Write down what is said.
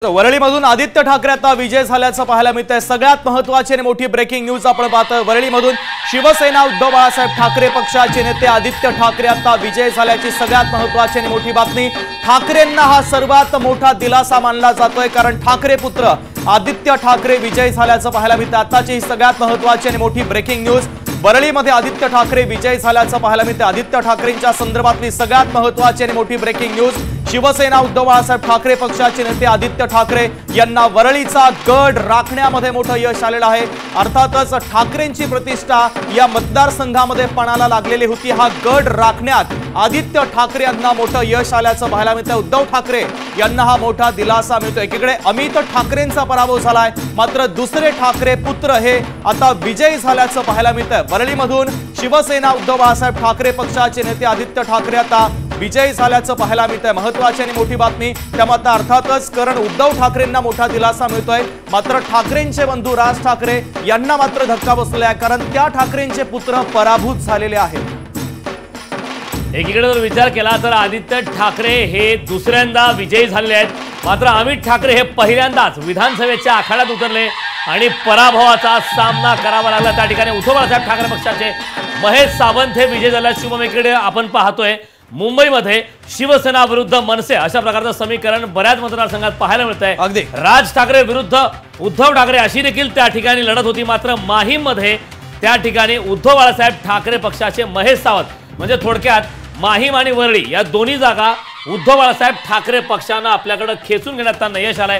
वरळीमधून आदित्य ठाकरे आता विजय झाल्याचं पाहायला मिळतंय। सगळ्यात महत्त्वाची आणि मोठी ब्रेकिंग न्यूज आपण पाहतोय। वरळीमधून शिवसेना उद्धव बाळासाहेब ठाकरे पक्षाचे नेते आदित्य ठाकरे आता विजय झाल्याची सगळ्यात महत्त्वाची आणि मोठी बातमी। ठाकरेंना हा सर्वात मोठा दिलासा मानला जातोय, कारण ठाकरे पुत्र आदित्य ठाकरे विजय झाल्याचं पाहायला मिळतं। आताची ही सगळ्यात महत्त्वाची आणि मोठी ब्रेकिंग न्यूज। वरळीमध्ये आदित्य ठाकरे विजय झाल्याचं पाहायला मिळतं। आदित्य ठाकरेंच्या संदर्भातली सगळ्यात महत्त्वाची आणि मोठी ब्रेकिंग न्यूज। शिवसेना उद्धव बाळासाहेब ठाकरे पक्षाचे नेते आदित्य ठाकरे यांना वरळीचा गड राखण्यामध्ये मोठं यश आलेलं आहे। अर्थातच ठाकरेंची प्रतिष्ठा या मतदारसंघामध्ये पणाला लागलेली होती। हा गड राखण्यात आदित्य ठाकरे यांना मोठं यश आल्याचं पाहायला मिळतं। उद्धव ठाकरे यांना हा मोठा दिलासा मिळतोय। एकीकडे अमित ठाकरेंचा पराभव झालाय, मात्र दुसरे ठाकरे पुत्र हे आता विजयी झाल्याचं पाहायला मिळतंय। वरळीमधून शिवसेना उद्धव बाळासाहेब ठाकरे पक्षाचे नेते आदित्य ठाकरे आता विजयी झाल्याचं पाहायला मिळतंय। महत्त्वाची आणि मोठी बातमी। त्यामध्ये अर्थातच कारण उद्धव ठाकरेंना मोठा दिलासा मिळतोय, मात्र ठाकरेंचे बंधू राज ठाकरे यांना मात्र धक्का बसलेला आहे, कारण त्या ठाकरेंचे पुत्र पराभूत झालेले आहेत। एकीकडे जर विचार केला तर आदित्य ठाकरे हे दुसऱ्यांदा विजयी झालेले आहेत, मात्र अमित ठाकरे हे पहिल्यांदाच विधानसभेच्या आखाड्यात उतरले आणि पराभवाचा सामना करावा लागला। त्या ठिकाणी उद्धव बाळासाहेब ठाकरे पक्षाचे महेश सावंत हे विजय झाले। शुभम, एकीकडे आपण पाहतोय मुंबईमध्ये शिवसेना विरुद्ध मनसे अशा प्रकारचं समीकरण बऱ्याच मतदारसंघात पाहायला मिळतंय। अगदी राज ठाकरे विरुद्ध उद्धव ठाकरे अशी देखील त्या ठिकाणी लढत होती, मात्र माहीममध्ये त्या ठिकाणी उद्धव बाळासाहेब ठाकरे पक्षाचे महेश सावंत म्हणजे थोडक्यात माहीम आणि वरळी या दोन्ही जागा उद्धव बाळासाहेब ठाकरे पक्षानं आपल्याकडे खेचून घेण्यात त्यांना यश आलंय।